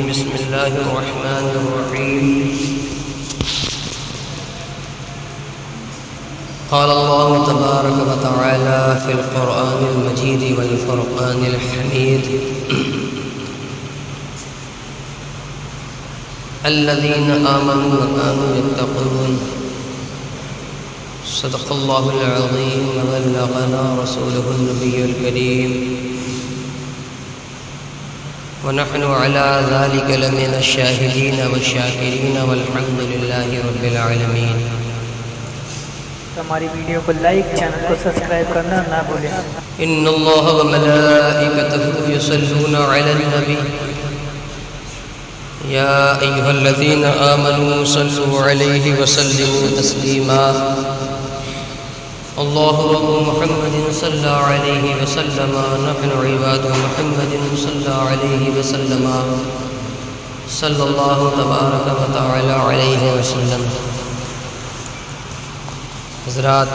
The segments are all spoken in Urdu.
بسم الله الرحمن الرحيم. قال الله تبارك وتعالى في القرآن المجيد والفرقان الحميد: الذين آمنوا وكانوا يتقون. صدق الله العظيم وبلغنا رسوله النبي الكريم، ونحن على ذلك لمن الشاهدين والشاكرين والحمد لله رب العالمين. ہماری ویڈیو کو لائک، چینل کو سبسکرائب کرنا نہ بھولیں. ان الله وملائكته يصلون على النبي يا ايها الذين آمنوا صلوا عليه وسلموا تسليما. الله رب محمد صلى عليه وسلم، نحن عباد محمد صلى عليه وسلم، صلى الله تبارك وتعالى عليه وسلم. حضرات،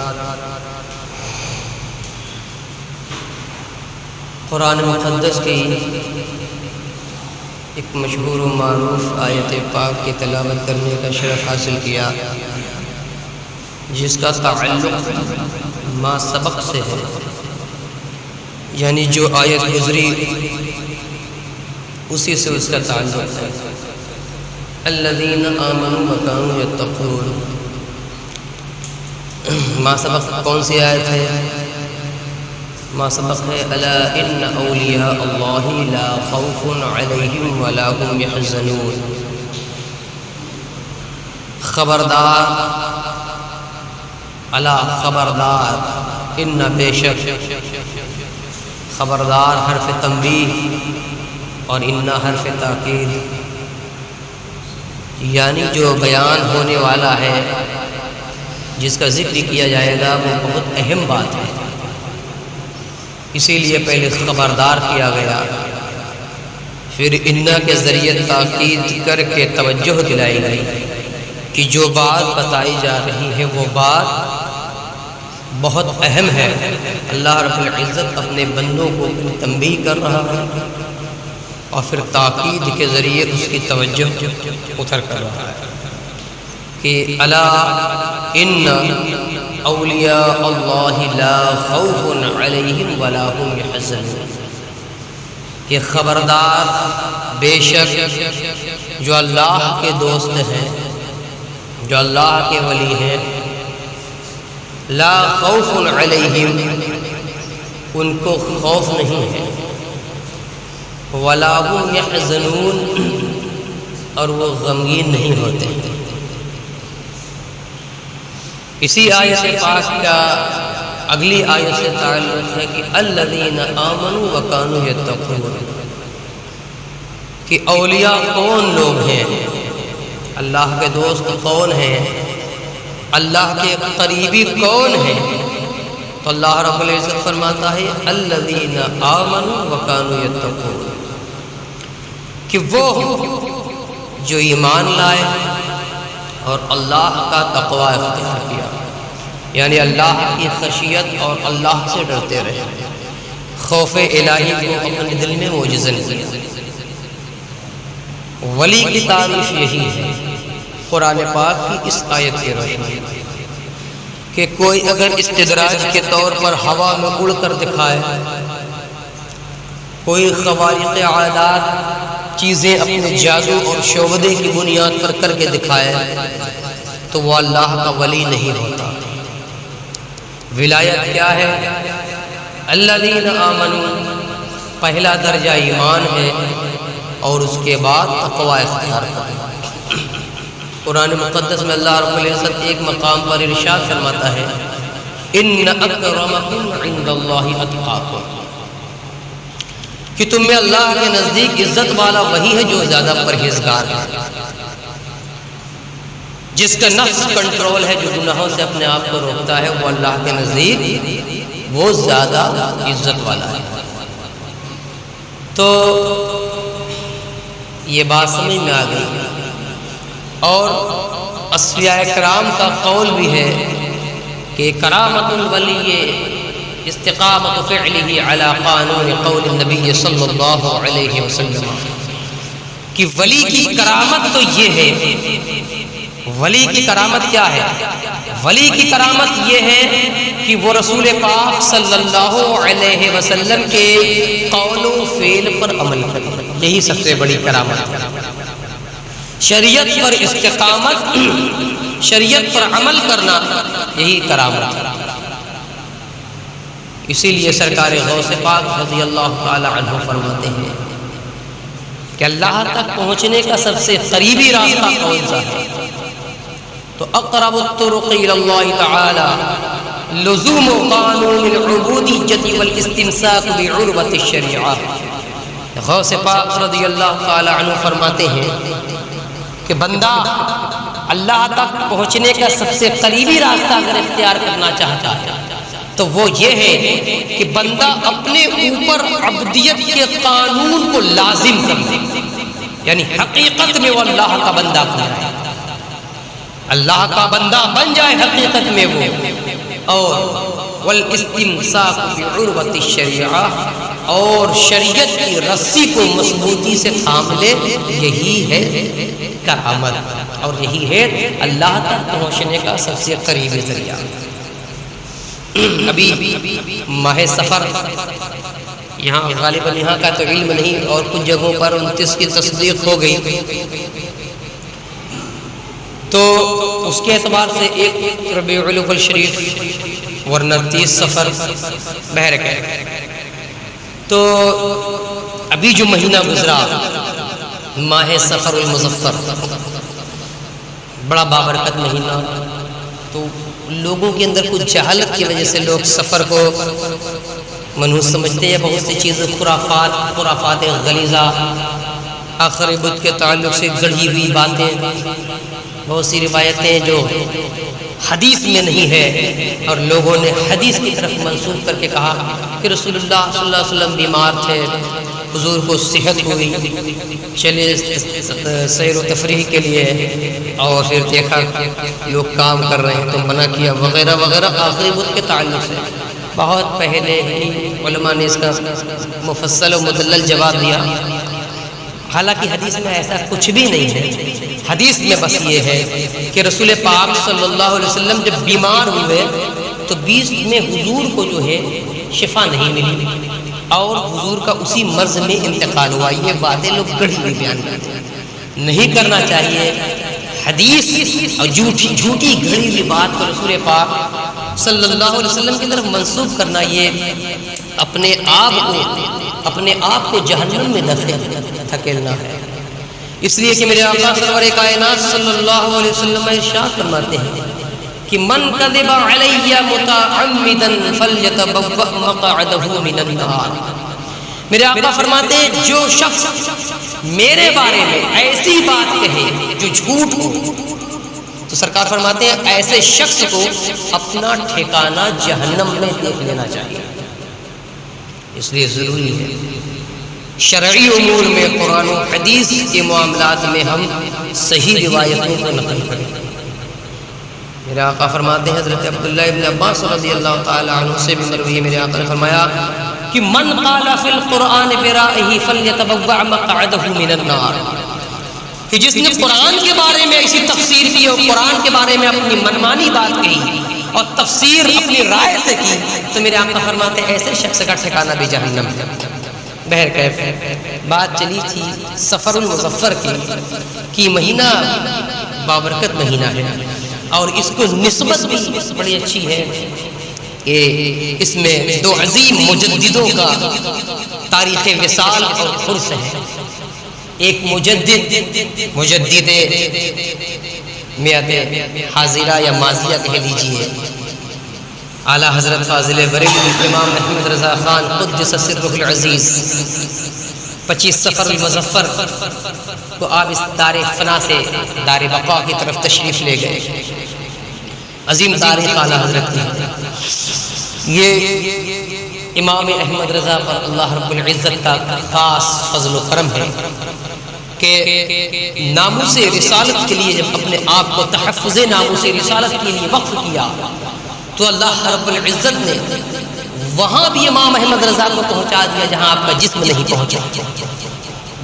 قرآن مقدس کی ایک مشہور و معروف آیت پاک کی تلاوت کرنے کا شرف حاصل کیا، جس کا تعلق ما سبق سے ہے، یعنی جو آیت گزری اسی سے اس کا تعلق ہے. الذین آمنوا وکانوا یتقون. ما سبق کون سی آیت ہے؟ ما سبق ہے الا ان اولیاء اللہ لا خوف علیہم ولا هم یحزنون. خبردار، الا خبردار، ان بے شک، خبردار حرف تنبیہ اور ان حرف تاکید، یعنی جو بیان ہونے والا ہے، جس کا ذکر کیا جائے گا، وہ بہت اہم بات ہے. اسی لیے پہلے خبردار کیا گیا، پھر انا کے ذریعے تاکید کر کے توجہ دلائی گئی کہ جو بات بتائی جا رہی ہے وہ بات بہت اہم ہے. اللہ رب العزت اپنے بندوں کو تنبیہ کر رہا ہے اور پھر تاکید کے ذریعے اس کی توجہ ادھر کر رہا ہے کہ الا ان اولیاء اللہ لا خوف علیہم ولا هم یحزنون. کہ خبردار، بے شک جو اللہ کے دوست ہیں، جو اللہ کے ولی ہیں، لا خوف علیہم، ان کو خوف نہیں ہے، ولا هم یحزنون، اور وہ غمگین نہیں ہوتے. اسی آیت پاک کا اگلی آیت سے تعلق ہے کہ الذین آمنوا وکانوا یتقون. کہ اولیاء کون لوگ ہیں، اللہ کے دوست کون ہیں، اللہ کے قریبی کون ہیں؟ تو اللہ رب العزت فرماتا ہے الذین آمنوا وکانوا یتقون، کہ وہ جو ایمان لائے اور اللہ کا تقوی اختیار کیا، یعنی اللہ کی خشیت اور اللہ سے ڈرتے رہے، خوف الہی کو اپنے دل میں موجزن کیا. ولی کی تعریف یہی ہے قرآن پاک کی اس آیت کی روشنی کہ کوئی اگر استدراج کے طور پر ہوا میں اڑ کر دکھائے، کوئی خوارق عادات چیزیں اپنے جادو اور شعبدے کی بنیاد پر کر کے دکھائے، تو وہ اللہ کا ولی نہیں ہوتا. ولایت کیا ہے؟ الذین آمنوا، پہلا درجہ ایمان ہے اور اس کے بعد تقوی اختیار کرنا. قرآن مقدس میں اللہ رب العزت ایک مقام پر ارشاد فرماتا ہے ان اکرمکم عند اللہ اتقاکم، کہ تم میں اللہ کے نزدیک عزت والا وہی ہے جو زیادہ پرہیزگار ہے، جس کا نفس کنٹرول ہے، جو گناہوں سے اپنے آپ کو روکتا ہے، وہ اللہ کے نزدیک وہ زیادہ عزت والا ہے. تو یہ بات سمجھ میں آ گئی. اور اصفیاء کرام کا قول بھی ہے کہ کرامت الولی استقامت فعله على قانون قول النبی صلی اللہ علیہ وسلم، کہ ولی کی کرامت تو یہ ہے، ولی کی کرامت کیا ہے؟ ولی کی کرامت یہ ہے کہ وہ رسول پاک صلی اللہ علیہ وسلم کے قول و فعل پر عمل کرے، یہی سب سے بڑی کرامت ہے۔ شریعت پر استقامت، شریعت پر عمل کرنا، یہی کرامت ہے۔ اسی لیے سرکار غوث پاک رضی اللہ تعالی عنہ فرماتے ہیں کہ اللہ تک پہنچنے کا سب سے قریبی راستہ کون سا ہے؟ تو اقرب الطرق الى اللہ تعالی لزوم قانون العبودیۃ والاستمساک بعروۃ الشریعہ۔ غوث پاک رضی اللہ تعالی عنہ فرماتے ہیں کہ بندہ اللہ تک پہنچنے کا سب سے قریبی راستہ اگر اختیار کرنا چاہتا ہے تو وہ یہ ہے کہ بندہ اپنے اوپر عبدیت کے قانون کو لازم کر لے، یعنی حقیقت میں وہ اللہ کا بندہ بن جائے، اللہ کا بندہ بن جائے حقیقت میں وہ، اور والاستمساک بعروۃ الشریعہ، اور شریعت کی رسی کو مضبوطی سے تھام لے، یہی ہے کرامت، اور یہی ہے اللہ تک پہنچنے کا سب سے قریبی ذریعہ۔ ابھی ماہ سفر، یہاں غالباً یہاں کا تو علم نہیں، اور کچھ جگہوں پر 29 کی تصدیق ہو گئی، تو اس کے اعتبار سے ایک ربیع الاول شریف ورنہ 30 سفر بہرکیف، تو ابھی جو مہینہ گزرا ماہ سفر المظفر، بڑا بابرکت مہینہ، تو لوگوں کے اندر کچھ جہالت کی وجہ سے لوگ سفر کو منحوس سمجھتے ہیں، بہت سی چیزیں خرافات غلیظہ، آخر بدھ کے تعلق سے گڑھی ہوئی باتیں، بہت سی روایتیں جو حدیث میں نہیں ہے، اور لوگوں نے حدیث کی طرف منسوخ کر کے کہا کہ رسول اللہ صلی اللہ علیہ وسلم بیمار تھے، حضور کو صحت ہوئی، چلے سیر و تفریح کے لیے، اور پھر دیکھا لوگ کام کر رہے ہیں تو منع کیا، وغیرہ وغیرہ، آخری بدھ کے تعلق سے بہت پہلے ہی علماء نے اس کا مفصل و مدلل جواب دیا۔ حالانکہ حدیث میں ایسا کچھ بھی نہیں ہے، حدیث میں بس یہ ہے کہ رسول پاک صلی اللہ علیہ وسلم جب بیمار ہوئے تو 20 میں حضور کو جو ہے شفا نہیں ملی، اور حضور کا اسی مرض میں انتقال ہوا۔ یہ باتیں لوگ گڑھی ہوئی بیان کرتے ہیں، نہیں کرنا چاہیے۔ حدیث اور جھوٹی گھڑی ہوئی بات کو رسول پاک صلی اللہ علیہ وسلم کی طرف منسوخ کرنا، یہ اپنے آپ کو جہنم میں دھکیلنا ہے۔ اس لیے کہ میرے آقا سرور کائنات صلی اللہ علیہ وسلم ارشاد فرماتے ہیں کہ من کذب علی متعمدا فلیتبوأ مقعدہ من النار۔ میرے آقا فرماتے ہیں جو شخص میرے بارے میں ایسی بات کہے جو جھوٹ ہو، تو سرکار فرماتے ہیں ایسے شخص کو اپنا ٹھکانہ جہنم میں دیکھ لینا چاہیے۔ اس لیے ضروری ہے شرعی امور میں، قرآن و حدیث کے معاملات میں ہم صحیح روایتوں کو نقل کریں۔ میرے آقا فرماتے ہیں، حضرت عبداللہ ابن عباس رضی اللہ تعالی عنہ سے بھی مروی ہے، میرے آقا نے فرمایا کہ من قال فی القرآن برائہ فلیتبوأ مقعدہ من النار، کہ جس نے قرآن کے بارے میں ایسی تفسیر کی اور قرآن کے بارے میں اپنی منمانی بات کہی اور تفسیر اپنی رائے سے کی، تو میرے آقا فرماتے ہیں ایسے شخص کا ٹھکانہ بھی جہنم ہے۔ بہرکیف بات چلی تھی سفر المظفر کی مہینہ بابرکت مہینہ ہے، اور اس کو نسبت بھی بڑی اچھی ہے کہ اس میں دو عظیم مجددوں کا تاریخ وصال اور عرس ہے۔ ایک مجدد میعاد حاضرہ یا ماضیہ کہہ لیجیے، اعلیٰ حضرت فاضل بریلوی امام احمد رضا خان قدس سرہ العزیز 25 سفر المظفر کو آپ اس دار فنا سے دار بقا کی طرف تشریف لے گئے۔ عظیم تاریخ اعلیٰ حضرت کی، یہ امام احمد رضا پر اللہ رب العزت کا خاص فضل و کرم ہے کہ ناموس رسالت کے لیے جب اپنے آپ کو تحفظ ناموس رسالت کے لیے وقف کیا تو اللہ رب العزت نے وہاں بھی امام احمد رضا کو پہنچا دیا جہاں آپ کا جسم نہیں پہنچا۔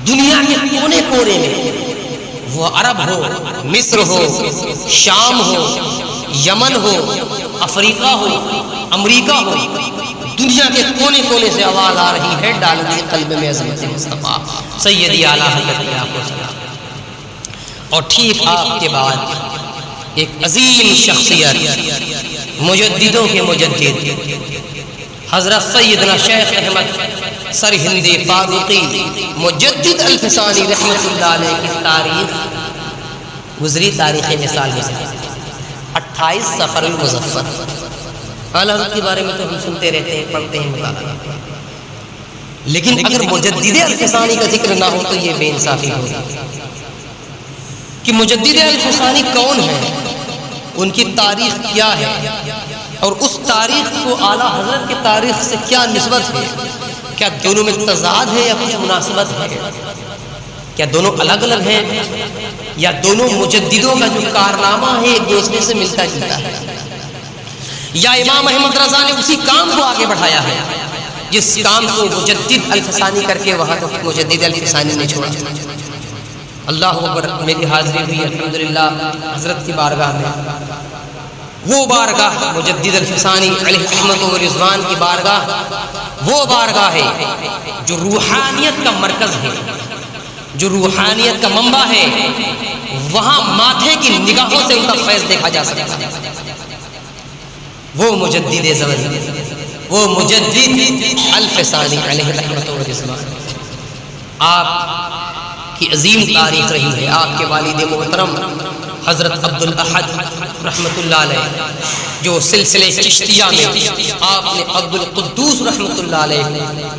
دنیا کے کونے کونے میں، وہ عرب ہو، مصر ہو، شام ہو، یمن ہو، افریقہ ہو، امریکہ ہو، دنیا کے کونے کونے سے آواز آ رہی ہے، ڈال دی قلب میں عظمت مصطفیٰ سیدی اعلیٰ حضرت کو سلام۔ اور ٹھیک آپ کے بعد ایک عظیم شخصیت، مجددوں کے مجدد حضرت سیدنا شیخ احمد سرہندی فاروقی مجدد الفسانی رحمۃ اللہ علیہ کی تاریخ گزری، تاریخ مثال میں 28 صفر المظفر۔ اعلیٰ حضرت کے بارے میں تو ہم سنتے رہتے ہیں، پڑھتے ہیں، مطالعہ، لیکن اگر مجدد الفسانی کا ذکر نہ ہو تو یہ بے انصافی ہوگی کہ مجدد الفسانی کون ہے، ان کی تاریخ کیا ہے، اور اس تاریخ کو اعلیٰ حضرت کی تاریخ سے کیا نسبت ہے، کیا دونوں میں تضاد ہے یا کچھ مناسبت ہے، کیا دونوں الگ الگ ہیں یا دونوں مجددوں کا جو کارنامہ ہے ایک دوسرے سے ملتا جلتا ہے، یا امام احمد رضا نے اسی کام کو آگے بڑھایا ہے جس کام کو مجدد الفسانی کر کے وہاں تک مجدد الفسانی نے چھوڑا۔ اللہ اکبر، میری حاضری ہوئی الحمدللہ حضرت کی بارگاہ میں، وہ بارگاہ مجدد الفسانی علیہ رحمت و رضوان کی بارگاہ، وہ بارگاہ ہے جو روحانیت کا مرکز ہے، جو روحانیت کا منبع ہے، وہاں ماتھے کی نگاہوں سے ان کا فیض دیکھا جا سکتا ہے۔ وہ مجدد زمن، وہ مجدد الفسانی علیہ رحمت و رضوان، آپ کی عظیم تاریخ رہی ہے۔ آپ کے والد محترم حضرت عبد الاحد رحمۃ اللہ علیہ جو سلسلے چشتیہ میں آپ نے عبد القدوس رحمۃ اللہ علیہ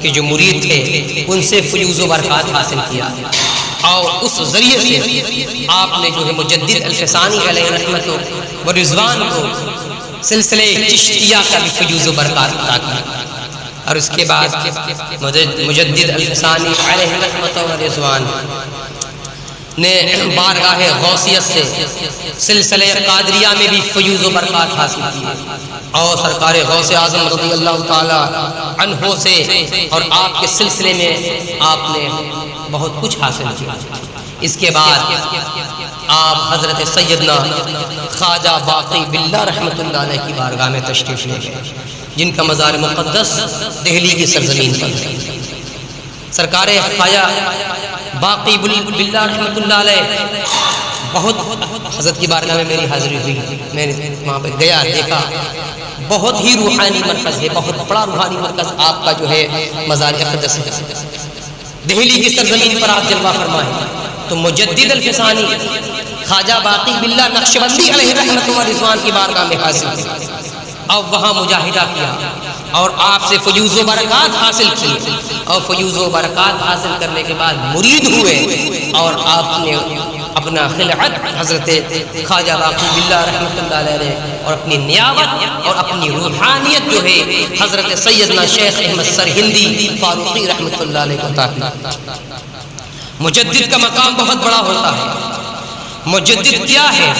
کے جو مرید تھے ان سے فیوز و برکات حاصل کیا، اور اس ذریعے سے آپ نے جو ہے مجدد الفسانی علیہ رحمت و رضوان کو سلسلے چشتیہ کا بھی فیوز و برکات عطا کی۔ اور اس کے بعد مجدد الفسانی علیہ رحمت و رضوان نے بارگاہ غوثیت سے سلسلہ قادریہ میں بھی فیوز و برکات حاصل کی، اور سرکار غوث اعظم رضی اللہ تعالی عنہ سے اور آپ کے سلسلے میں آپ نے بہت کچھ حاصل کیا۔ اس کے بعد آپ حضرت سیدنا خواجہ باقی باللہ رحمۃ اللہ علیہ کی بارگاہ میں تشریف لے گئے، جن کا مزار مقدس دہلی کی سرزمین پر ہے۔ سرکار خواجہ باقی باللہ رحمۃ اللہ علیہ بہت، حضرت کی بارگاہ میں میری حاضری ہوئی، میں نے وہاں پہ گیا، دیکھا، بہت ہی روحانی مرکز ہے، بہت بڑا روحانی مرکز آپ کا جو ہے مزار اقدس ہے، دہلی کی سرزمین پر آپ جلوہ فرما ہے۔ تو مجدد الفسانی خواجہ باقی باللہ نقشبندی علیہ رحمۃ و رضوان کی بارگاہ میں حاضر تھے، اور وہاں مجاہدہ کیا اور آپ سے فیوز و برکات حاصل کی، اور فیوز و برکات حاصل کرنے کے بعد مرید ہوئے، اور آپ نے اپنا خلعت حضرت خواجہ باقی باللہ رحمۃ اللہ علیہ اور اپنی نیابت اور اپنی روحانیت جو ہے حضرت سیدنا شیخ احمد سرہندی فاروقی رحمۃ اللہ علیہ کو عطا کی۔ مجدد کا مقام بہت بڑا ہوتا ہے۔ مجدد کیا ہے؟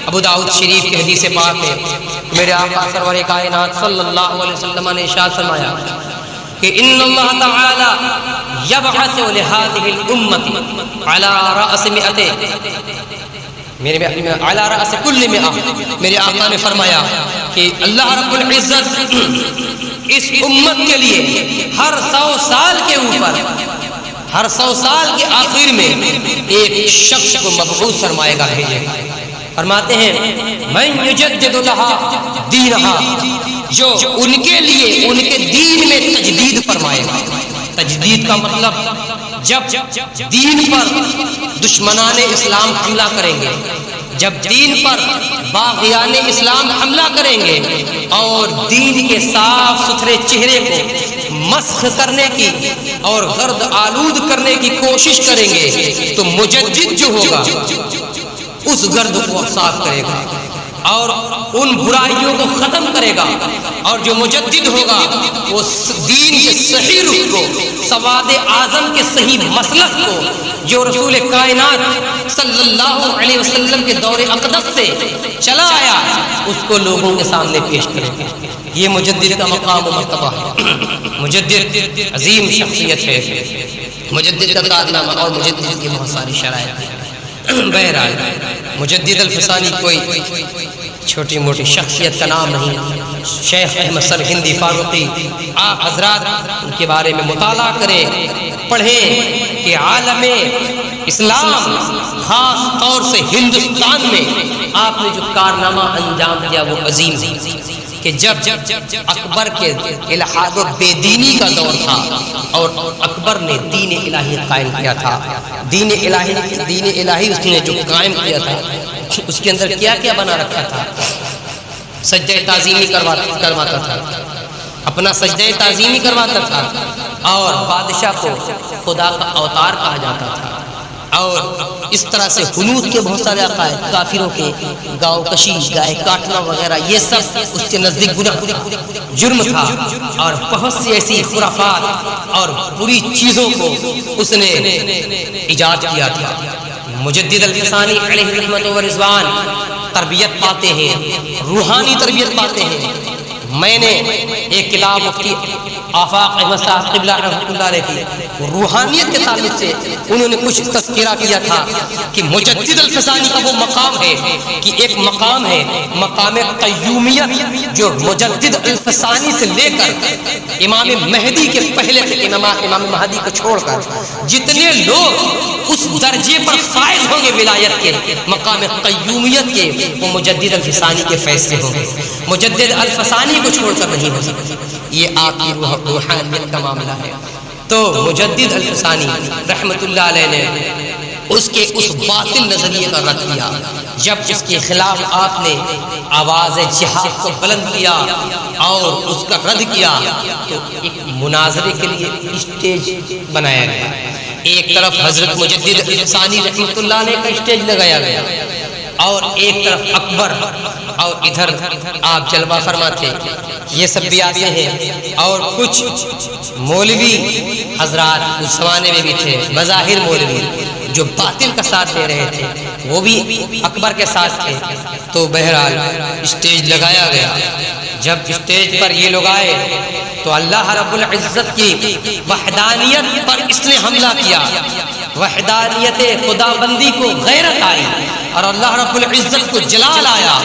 ابو داؤد شریف کی حدیث پاک ہے، میرے آقا سرور کائنات صلی اللہ علیہ وسلم نے ارشاد فرمایا کہ ان اللہ تعالی یبعث لهذه الامه على راس 100، علی رأس کل 100، میرے آقا نے فرمایا کہ اللہ رب العزت اس امت کے لیے ہر 100 سال کے اوپر، ہر 100 سال کے آخر میں ایک شخص کو مبعوث فرمائے گا، بھیجے گا۔ فرماتے ہیں من یجدد لہا دینہا، جو ان کے لیے ان کے دین میں تجدید فرمائے گا۔ تجدید کا مطلب جب دین پر دشمنان اسلام حملہ کریں گے، جب دین پر باغیان اسلام حملہ کریں گے اور دین کے صاف ستھرے چہرے کو مسخ کرنے کی اور غرد آلود کرنے کی کوشش کریں گے، تو مجدد جو ہوگا اس گرد کو صاف کرے گا اور ان برائیوں کو ختم کرے گا، اور جو مجدد ہوگا وہ دین کے صحیح رخ کو، سواد اعظم کے صحیح مسلک کو، جو رسول کائنات صلی اللہ علیہ وسلم کے دور اقدس سے چلا آیا، اس کو لوگوں کے سامنے پیش کرے گا۔ یہ مجدد کا مقام و مرتبہ ہے۔ مجدد عظیم شخصیت ہے۔ مجدد کا کارنامہ اور مجدد کی بہت ساری شرائط. بہرحال مجدد الفسانی کوئی چھوٹی موٹی شخصیت کا نام نہیں. شیخ احمد سرہندی فاروقی، آپ حضرات ان کے بارے میں مطالعہ کریں، پڑھیں کہ عالم اسلام خاص طور سے ہندوستان میں آپ نے جو کارنامہ انجام دیا وہ عظیم ہے. کہ جب اکبر کے الحاد و بے دینی کا دور تھا اور اکبر نے دین الہی قائم کیا تھا، دین الہی اس نے جو قائم کیا تھا اس کے اندر کیا کیا بنا رکھا تھا. سجدہ تعظیمی کرواتا تھا، اپنا سجدہ تعظیمی کرواتا تھا، اور بادشاہ کو خدا کا اوتار کہا جاتا تھا. اور اس طرح سے حنوط کے بہت سارے عقائد، کافروں کے گاؤں کشی، گائے کاٹنا وغیرہ، یہ سب اس کے نزدیک گناہ جرم تھا. اور بہت سی ایسی خرافات اور بری چیزوں کو اس نے ایجاد کیا تھا. مجدد الفسانی علیہ رحمت و رضوان تربیت پاتے ہیں، روحانی تربیت پاتے ہیں. میں نے ایک کتاب مفتی آفاق احمد صاحب قبلہ رحمۃ اللہ علیہ کی روحانیت کے تعلق سے انہوں نے کچھ تذکرہ کیا تھا کہ مجدد الفسانی کا وہ مقام ہے کہ ایک مقام ہے مقام قیومیت، جو مجدد الفسانی سے لے کر امام مہدی کے پہلے امام مہدی کو چھوڑ کر جتنے لوگ اس درجے پر فائز ہوں گے ولایت کے، مقام قیومیت کے، وہ مجدد الفسانی کے فیض سے ہوں گے. مجدد الفسانی کو چھوڑ کر نہیں ہو سکتی. یہ آپ کی روحانیت کا معاملہ ہے. تو مجدد الفسانی رحمت اللہ علیہ نے اس کے اس باطل نظریے کا رد کیا. جب اس کے خلاف آپ نے آواز جہاد کو بلند کیا اور اس کا رد کیا تو ایک مناظرے کے لیے اسٹیج بنایا گیا. ایک طرف حضرت مجدد الفسانی رحمت اللہ علیہ کا اسٹیج لگایا گیا اور ایک طرف اکبر، اور ادھر آپ جلوہ فرما تھے. یہ سب بھی آتے ہیں. اور کچھ مولوی حضرات اس زمانے میں بھی تھے، بظاہر مولوی جو باطل کا ساتھ دے رہے تھے، وہ بھی اکبر کے ساتھ تھے. تو بہرحال اسٹیج لگایا گیا. جب اسٹیج پر یہ لوگ آئے تو اللہ رب العزت کی وحدانیت پر اس نے حملہ کیا. وحدانیت خدا بندی کو غیرت آئی اور اللہ رب العزت کو جلال آیا،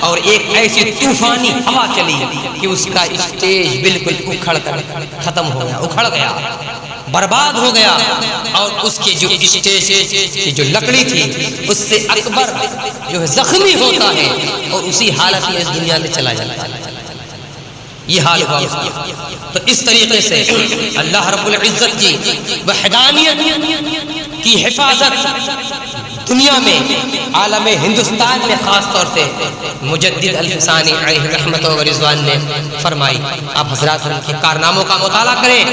اور ایک ایسی طوفانی ہوا چلی کہ اس کا اسٹیج بالکل اکھڑ کر ختم ہو گیا، اکھڑ گیا، برباد ہو گیا. اور اس کے جو اسٹیج کی جو لکڑی تھی اس سے اکبر جو ہے زخمی ہوتا ہے اور اسی حالت میں اس دنیا میں چلا جاتا ہے. یہ حال ہوا اس کی. تو اس طریقے سے اللہ رب العزت کی وحدانیت کی حفاظت دنیا میں، عالم ہندوستان میں خاص طور سے مجدد الفسانی علیہ رحمت و رضوان نے فرمائی. آپ حضرات ان کے کارناموں کا مطالعہ کریں،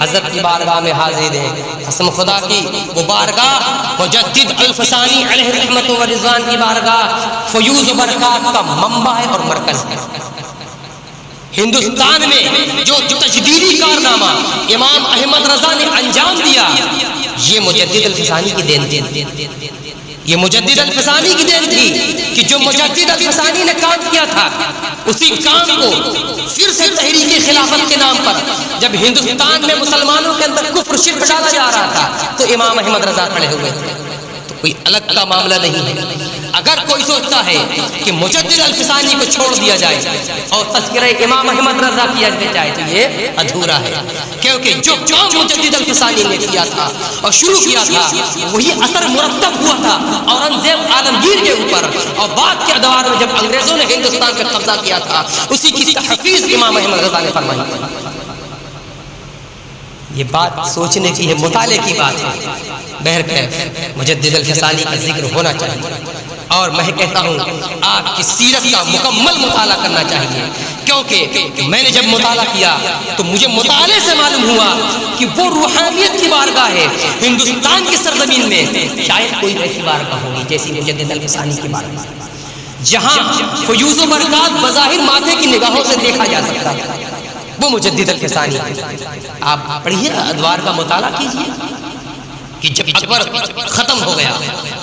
حضرت کی بارگاہ میں حاضر ہیں. قسم خدا کی وہ بارگاہ مجدد الفسانی علیہ رحمت و رضوان کی بارگاہ فیوز و برکات کا منبع ہے اور مرکز ہے. ہندوستان میں جو تجدیدی کارنامہ امام احمد رضا نے انجام دیا، یہ مجدد الفسانی کی دین تھی. یہ مجدد الفسانی کی دین تھی کہ جو مجدد الفسانی نے کام کیا تھا اسی کام کو پھر سے تحریک خلافت کے نام پر جب ہندوستان میں مسلمانوں کے اندر کفر شرک ڈالا جا رہا تھا تو امام احمد رضا کھڑے ہوئے تھے. تو کوئی الگ کا معاملہ نہیں ہے. اگر کوئی سوچتا ہے کہ مجدد الفسانی کو چھوڑ دیا جائے اور تذکرہ امام احمد رضا کیا جائے تو یہ ادھورا ہے، کیونکہ جو کام مجدد الفسانی نے کیا تھا اور شروع کیا تھا وہی اثر مرتب ہوا تھا اورنگزیب عالمگیر کے اوپر، اور بعد کے ادوار میں جب انگریزوں نے ہندوستان پہ قبضہ کیا تھا اسی کی تحفیظ امام احمد رضا نے فرمائی. یہ بات سوچنے کی ہے، مطالعے کی بات ہے. بہرکیف مجدد الفسانی کا ذکر ہونا چاہیے، اور میں کہتا ہوں آپ کی سیرت کا مکمل مطالعہ کرنا چاہیے، کیونکہ میں نے جب مطالعہ کیا تو مجھے مطالعے سے معلوم ہوا کہ وہ روحانیت کی بارگاہ ہے ہندوستان کی سرزمین میں شاید کوئی ایسی بارگاہ ہوگی جیسی مجدد الفسانی کی بارگاہ، جہاں فیوز و برکات بظاہر ماتھے کی نگاہوں سے دیکھا جا سکتا ہے. وہ مجدد الفسانی. آپ پڑھیے، ادوار کا مطالعہ کیجیے کہ جب اکبر ختم ہو گیا،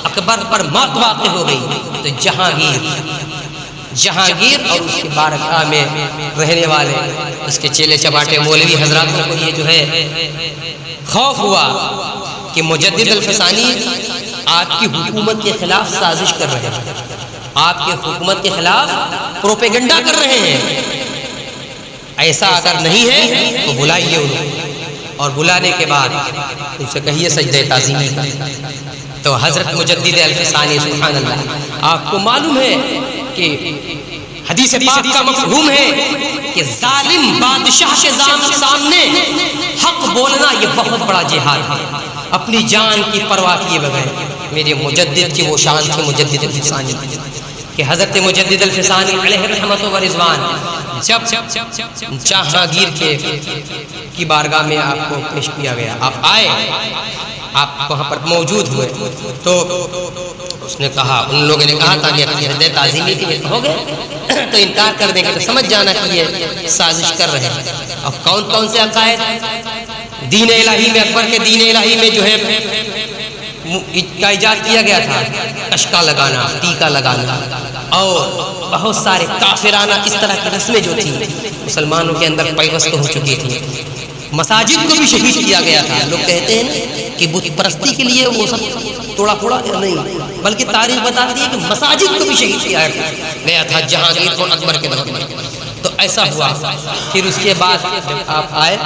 اکبر پر موت واقع ہو گئی، تو جہانگیر اور اس کی بارگاہ میں رہنے والے اس کے چیلے چپاٹے مولوی حضراتوں کو یہ جو ہے خوف ہوا کہ مجدد الفسانی آپ کی حکومت کے خلاف سازش کر رہے ہیں، آپ کی حکومت کے خلاف پروپیگنڈا کر رہے ہیں. ایسا اگر نہیں ہے تو بلائیے انہیں، اور بلانے کے بعد ان سے کہیے سجدہ تعظیمی کا. تو حضرت مجدد الفسانی سبحان اللہ، آپ کو معلوم ہے کہ حدیث پاک کا مفہوم ہے کہ ظالم بادشاہ کے سامنے حق بولنا یہ بہت بڑا جہاد ہے، اپنی جان کی پرواہ کیے بغیر. میرے مجدد کی وہ شان تھی مجدد الفسانی کہ حضرت مجدد الفسانی علیہ رحمت و رضوان جب جہانگیر کی بارگاہ میں آپ کو پیش کیا گیا، آپ آئے، آپ وہاں پر موجود ہوئے، تو اس نے کہا، ان لوگوں نے کہا تھا کہ سجدہ تعظیمی کے لیے ہو گئے تو انکار کر دیں گے، تو سمجھ جانا کہ یہ سازش کر رہے ہیں. اب کون کون سے عقائد دین الہی میں، اکبر کے دین الہی میں جو ہے کا ایجاد کیا گیا تھا، اشکا لگانا، ٹیکا لگانا، اور بہت سارے کافرانہ اس طرح کی رسمیں جو تھیں مسلمانوں کے اندر پیوست ہو چکی تھیں. مساجد کو بھی شہید کیا گیا تھا. لوگ کہتے ہیں نا کہ بت پرستی کے لیے وہ سب توڑا پھوڑا نہیں، بلکہ تاریخ بتاتی ہے کہ مساجد کو بھی شہید کیا گیا تھا جہانگیر کو اکبر کے دور میں. تو ایسا ہوا. پھر اس کے بعد جب آپ آئے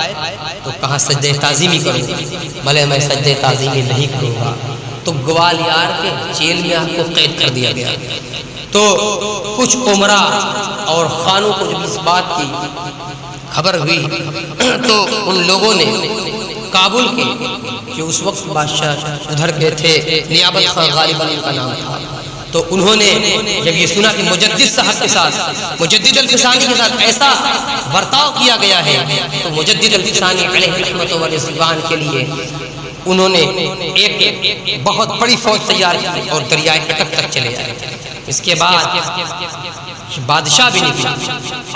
تو کہا سجدہ تعظیمی کروں. بھلے میں سجدہ تعظیمی نہیں کروں گا. تو گوالیار کے جیل میں آپ کو قید کر دیا گیا. تو کچھ عمرا اور خانوں کو جب اس بات کی خبر ہوئی تو ان لوگوں نے کابل کے جو اس وقت بادشاہ ادھر کے تھے، نیابت خان غالباً ان کا نام تھا، تو انہوں نے جب یہ سنا کہ مجدد صاحب کے ساتھ، مجدد الفسانی کے ساتھ ایسا برتاؤ کیا گیا ہے، تو مجدد الفسانی علیہ رحمت و رضوان کے لیے انہوں نے ایک بہت بڑی فوج تیار کی اور دریائے اٹک تک چلے آئے. اس کے بعد بادشاہ بھی نکلا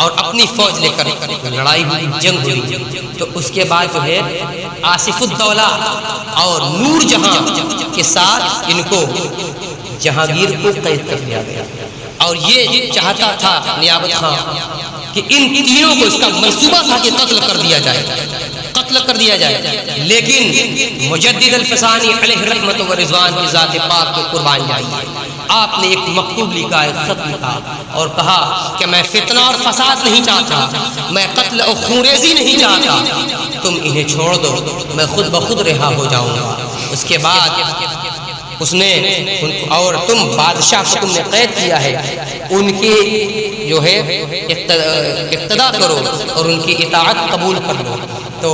اور اپنی فوج لے کر لڑائی ہوئی، جنگ ہوئی. تو اس کے بعد جو ہے آصف الدولہ اور نور جہاں کے ساتھ ان کو جہانگیر کو قید کر دیا گیا. اور یہ چاہتا تھا نیابت خان کہ ان تینوں کو، اس کا منصوبہ تھا کہ قتل کر دیا جائے، قتل کر دیا جائے. لیکن مجدد الفسانی علیہ رحمت و رضوان کی ذات پاک کو قربان جائیے. آپ نے ایک مکتوب لکھا، ایک خط لکھا اور کہا کہ میں فتنہ اور فساد نہیں چاہتا، میں قتل اور خونریزی نہیں چاہتا، تم انہیں چھوڑ دو، میں خود بخود رہا ہو جاؤں گا. اس کے بعد اس نے اور تم بادشاہ کو تم نے قید کیا ہے، ان کی جو ہے اقتدا کرو اور ان کی اطاعت قبول کر لو. تو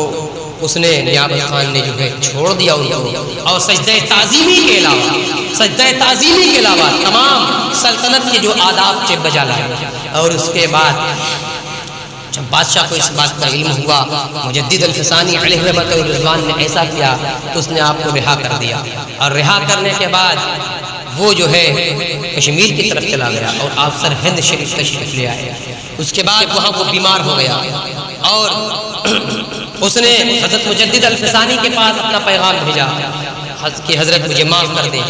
اس نے نیابت خان نے جو ہے چھوڑ دیا ان کو، اور سجدہ تعظیمی کے علاوہ تمام سلطنت کے جو آداب سے بجا لائے. اور اس کے بعد جب بادشاہ کو اس بات کا علم ہوا مجدد الفسانی علیہ رحمت و رضوان نے ایسا کیا، تو اس نے آپ کو رہا کر دیا. اور رہا کرنے کے بعد وہ جو ہے کشمیر کی طرف چلا گیا اور آپ سرہند شریف تشریف لے آئے. اس کے بعد وہاں وہ بیمار ہو گیا اور اس نے حضرت مجدد الفسانی کے پاس اپنا پیغام بھیجا کہ حضرت مجھے معاف کر دیں.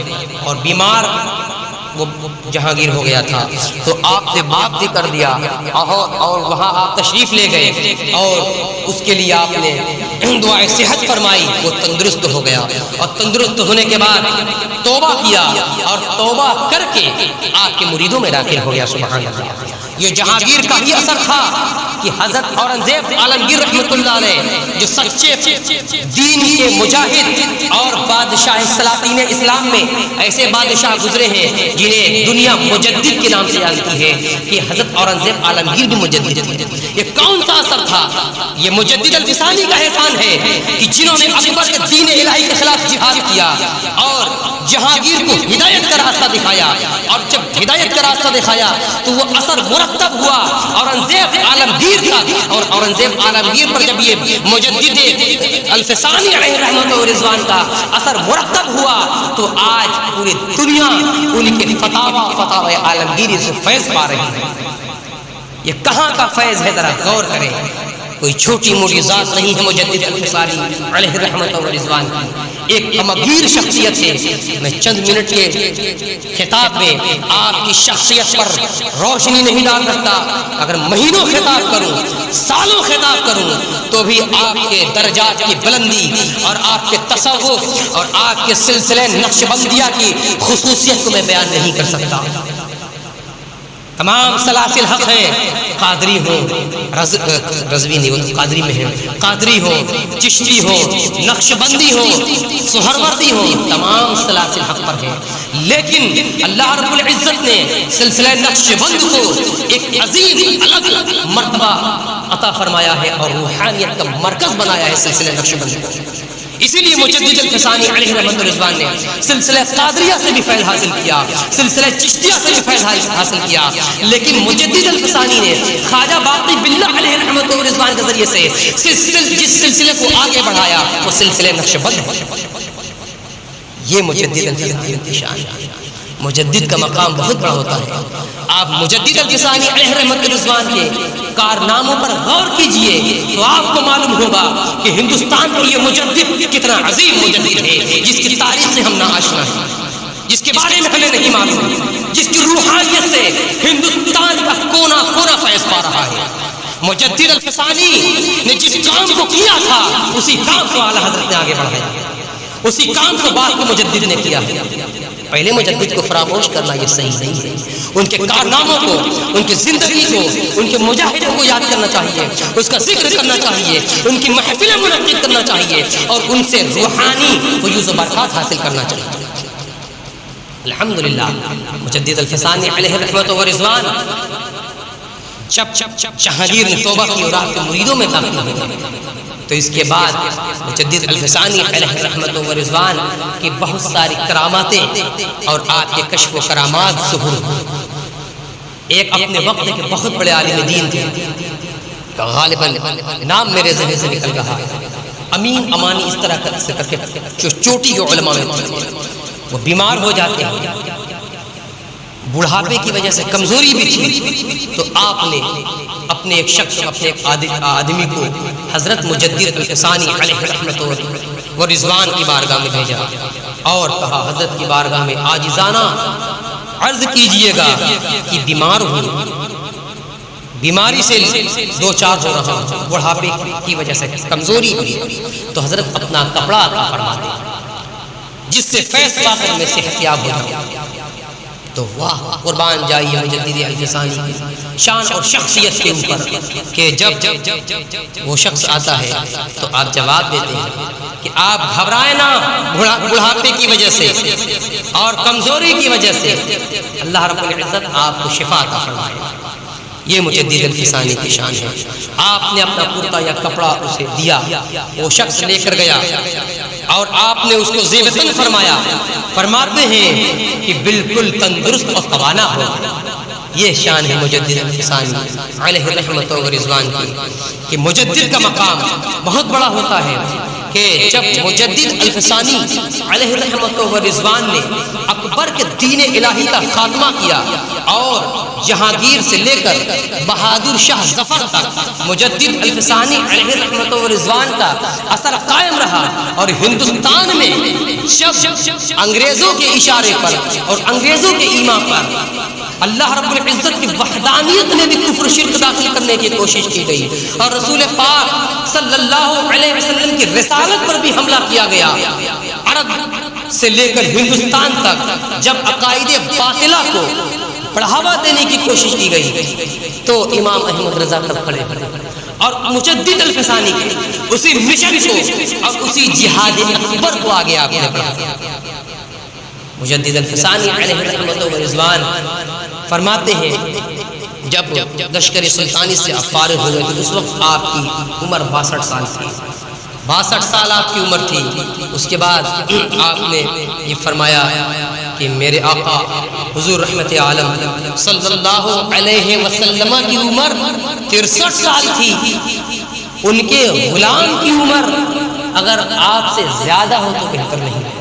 اور بیمار وہ جہانگیر ہو گیا تھا تو آپ نے معاف بھی کر دیا اور وہاں آپ تشریف لے گئے اور اس کے لیے آپ نے دعائے صحت فرمائی. وہ تندرست ہو گیا اور تندرست ہونے کے بعد توبہ کیا اور توبہ کر کے آپ کے مریدوں میں داخل ہو گیا. سبحان اللہ. یہ جہانگیر کا ہی اثر تھا کہ حضرت اورنگزیب عالمگیر رحمت اللہ علیہ جو سچے دین کے مجاہد اور بادشاہ سلاطین اسلام میں ایسے بادشاہ گزرے ہیں جنہیں دنیا مجدد کے نام سے یاد کی ہے کہ حضرت اورنگزیب عالمگیر بھی مجدد تھے. یہ کون سا اثر تھا؟ یہ مجدد الفسانی کا احسان ہے کہ جنہوں نے اکبر کے دین الہی کے خلاف جہاد کیا اور جہانگیر کو ہدایت کا راستہ دکھایا. اور جب ہدایت کا راستہ دکھایا تو وہ اثر مرتب ہوا اورنگزیب عالمگیر کا. اور اورنگزیب عالمگیر پر جب یہ مجدد الفسانی علیہ رحمت و رضوان کا اثر مرتب ہوا تو آج پوری دنیا ان کے فتاوی عالمگیری سے فیض پا رہی ہے. یہ کہاں کا فیض ہے؟ ذرا غور کریں. کوئی چھوٹی موٹی ذات نہیں ہے مجدد الفسانی علیہ رحمت و رضوان کی. ایک غمگیر شخصیت ہے. میں چند منٹ کے خطاب میں آپ کی شخصیت پر روشنی نہیں ڈال سکتا. اگر مہینوں خطاب کروں، سالوں خطاب کروں، تو بھی آپ کے درجات کی بلندی اور آپ کے تصوف اور آپ کے سلسلے نقش بندیہ کی خصوصیت کو میں بیان نہیں کر سکتا. تمام سلاسل حق ہیں، قادری ہو، رضوی نہیں ہو، قادری میں ہے، قادری ہو، چشتی ہو، نقش بندی ہو، سہروردی ہو، تمام سلاسل حق پر ہیں. لیکن اللہ رب العزت نے سلسلہ نقش بند کو ایک عظیم الگ مرتبہ عطا فرمایا ہے اور روحانیت کا مرکز بنایا ہے سلسلہ نقش بند کو. اسی لیے مجدد الفسانی علیہ رحمۃ الرضوان نے سلسلہ قادریہ سے بھی فیض حاصل کیا، سلسلہ چشتیہ سے بھی فیض حاصل کیا. لیکن مجدد الفسانی نے خواجہ باقی باللہ علیہ رحمۃ الرضوان کے ذریعے سے جس سلسلے کو آگے بڑھایا وہ سلسلہ نقش بند. یہ مجدد الفسانی کی شان ہے. مجدد کا مقام بہت بڑا ہوتا ہے. آپ مجدد الفسانی علیہ رحمۃ الرضوان کے کارناموں پر غور کیجئے تو آپ کو معلوم ہوگا کہ ہندوستان کی یہ مجدد کتنا عظیم مجدد ہے، جس کی تاریخ سے ہم ناآشنا ہیں، جس کے بارے میں ہمیں نہیں معلوم، جس کی روحانیت سے ہندوستان کا کونا کونا فیض پا رہا ہے. مجدد الفسانی نے جس کام کو کیا تھا اسی کام کو اعلیٰ حضرت نے آگے بڑھایا، اسی کام کو بعد کو مجدد نے کیا. پہلے مجدد کو فراموش کرنا یہ صحیح نہیں ہے. ان کے کارناموں کو، ان کی زندگی کو، ان کے مجاہدوں کو یاد کرنا چاہیے، اس کا ذکر کرنا چاہیے، ان کی محفلیں منعقد کرنا چاہیے اور ان سے روحانی فیوز و برکات حاصل کرنا چاہیے. الحمدللہ مجدد الفسانی علیہ رحمۃ و رضوان جب جہانگیر نے توبہ کی اور آپ کے مریدوں میں داخل ہوئے تو اس کے بعد مجدد الفسانی علیہ رحمۃ و رضوان کی بہت ساری کراماتیں اور آپ کے کشف و کرامات ظہور ہوئے. ایک اپنے وقت کے بہت بڑے عالم دین تھے، غالباً نام میرے ذہن سے نکل رہا ہے، امین امانی اس طرح سے کر کے جو چوٹی کے علماء میں تھے. وہ بیمار ہو جاتے ہیں، بڑھاپے کی وجہ سے کمزوری بھی تھی، تو آپ نے اپنے ایک شخص، اپنے ایک آدمی کو حضرت مجدد الفسانی علیہ رحمۃ و رضوان کی بارگاہ میں بھیجا اور کہا حضرت کی بارگاہ میں عاجزانہ عرض کیجئے گا کہ بیمار ہوں، بیماری سے دو چار ہو رہا ہوں، بڑھاپے کی وجہ سے کمزوری ہوئی، تو حضرت اپنا کپڑا عطا فرما دے جس سے فیض پا کر میں صحت یاب ہو جاؤں. تو واہ، قربان جائیے مجدد الفسانی کی شان اور شخصیت کے اوپر کہ جب وہ شخص آتا ہے تو آپ جواب دیتے ہیں کہ آپ گھبرائیں نہ، بڑھاپے کی وجہ سے اور کمزوری کی وجہ سے اللہ رب العزت آپ کو شفا عطا فرمائے. یہ مجدد الفسانی کی شان ہے. آپ نے اپنا کرتا یا کپڑا اسے دیا، وہ شخص لے کر گیا اور آپ نے اس کو زیبتن فرمایا. فرماتے ہیں کہ بالکل تندرست اور توانا ہو. یہ شان ہے مجدد الفسانی علیہ رحمۃ و رضوان کی کہ مجدد کا مقام بہت بڑا ہوتا ہے کہ جب مجدد الفسانی علیہ رحمۃ و رضوان نے اکبر کے دین الہی کا خاتمہ کیا اور جہانگیر سے لے کر بہادر شاہ ظفر تک مجدد الفسانی علیہ رحمۃ و رضوان کا اثر قائم رہا. اور ہندوستان میں جب انگریزوں کے اشارے پر اور انگریزوں کے ایما پر اللہ رب العزت کی وحدانیت میں بھی کفر شرک داخل کرنے کی کوشش کی گئی اور رسول پاک صلی اللہ علیہ وسلم کی رسالت پر بھی حملہ کیا گیا، عرب سے لے کر ہندوستان تک جب عقائد باطلہ کو بڑھاوا دینے کی کوشش کی گئی تو امام احمد رضا تب کھڑے اور مجدد الفسانی کے اسی مشن کو اور اسی جہاد اکبر کو آگے بڑھا. مجدد الفسانی علیہ رحمۃ و رضوان فرماتے ہیں جب لشکر سلطانی سے آپ فارغ ہوئے تو اس وقت آپ کی عمر 62 سال تھی. 62 سال آپ کی عمر تھی. اس کے بعد آپ نے یہ فرمایا کہ میرے آقا حضور رحمت عالم صلی اللہ علیہ وسلم کی عمر 63 سال تھی. ان کے غلام کی عمر اگر آپ سے زیادہ ہو تو بہتر نہیں.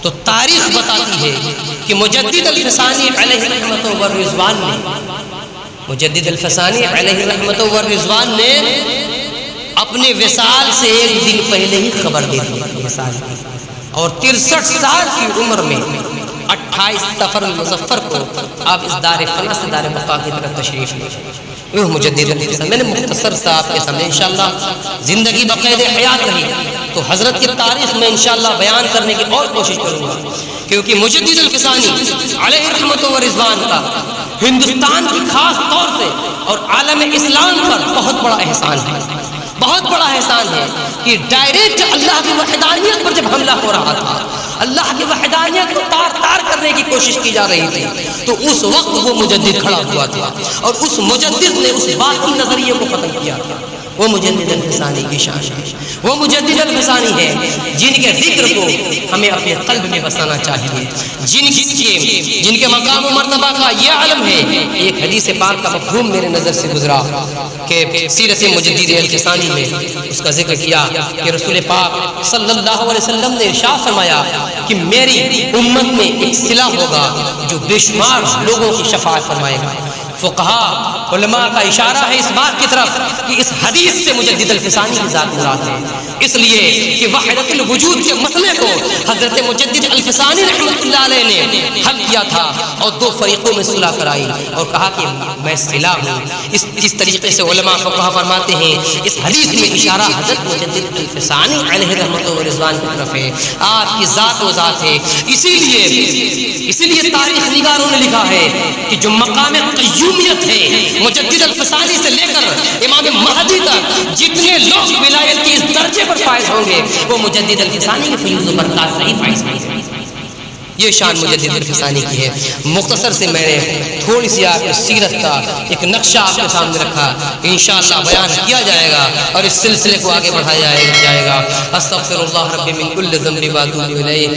تو تاریخ بتاتی ہے کہ مجدد الفسانی علیہ رحمۃ و رضوان نے مجدد الفسانی علیہ رحمۃ و رضوان نے اپنے وصال سے ایک دن پہلے ہی خبر دے دی وصال کی، اور 63 سال کی عمر میں 28 سفر مظفر کو آپ اس دار فنا سے دار بقا کی طرف تشریف لے گئے۔ وہ مجدد الفسانی، میں نے مختصر سا آپ کے سامنے انشاءاللہ زندگی بقید حیات رہی تو حضرت کی تاریخ میں انشاءاللہ بیان کرنے کی اور کوشش کروں گا، کیونکہ مجدد الفسانی علیہ رحمت و رضوان کا ہندوستان کی خاص طور سے اور عالم اسلام پر بہت بڑا احسان ہے، بہت بڑا احسان ہے کہ ڈائریکٹ اللہ کی وحدانیت پر جب حملہ ہو رہا تھا، اللہ کی وحدانیت کو تار تار کرنے کی کوشش کی جا رہی تھی، تو اس وقت وہ مجدد کھڑا ہوا تھا اور اس مجدد نے اس باطل نظریے کو ختم کیا تھا۔ وہ مجدد الفسانی کی شان ہے، وہ مجدد الفسانی ہے جن کے ذکر کو ہمیں اپنے قلب میں بسانا چاہیے، جن کے مقام و مرتبہ کا یہ علم ہے۔ ایک حدیث پاک کا مفہوم میرے نظر سے گزرا کہ سیرت مجدد الفسانی میں اس کا ذکر کیا کہ رسول پاک صلی اللہ علیہ وسلم نے ارشاد فرمایا کہ میری امت میں ایک صلہ ہوگا جو بے شمار لوگوں کی شفاعت فرمائے گا۔ فقہاء علماء کا اشارہ ہے اس بات کی طرف کہ اس حدیث سے مجدد الفسانی کی ذات مراد ہے، اس لیے کہ وحدت الوجود کے مسئلے کو حضرت مجدد الفسانی رحمۃ اللہ علیہ نے حل کیا تھا اور دو فریقوں میں صلح کرائی اور کہا کہ میں صلہ ہوں۔ اس طریقے سے علماء فقہاء فرماتے ہیں اس حدیث میں اشارہ حضرت مجدد الفسانی علیہ رحمۃ و رضوان کی طرف ہے، آپ کی ذات و ذات ہے۔ اسی لیے تاریخ نگاروں نے لکھا ہے کہ جو مقام قیومیت ہے مجدد الفسانی سے لے کر امام مہدی تک جتنے لوگ ولایت کے اس درجے پر فائز ہوں گے وہ مجدد الفسانی کے فیض و برکات سے ہی فائز ہوں گے۔ یہ شان مجدد الفسانی کی ہے۔ مختصر سے میں نے تھوڑی سی آپ کی سیرت کا ایک نقشہ آپ کے سامنے رکھا، انشاءاللہ بیان کیا جائے گا اور اس سلسلے کو آگے بڑھایا جائے گا۔ استغفر اللہ ربی من کل ذنب و اتوب الیہ۔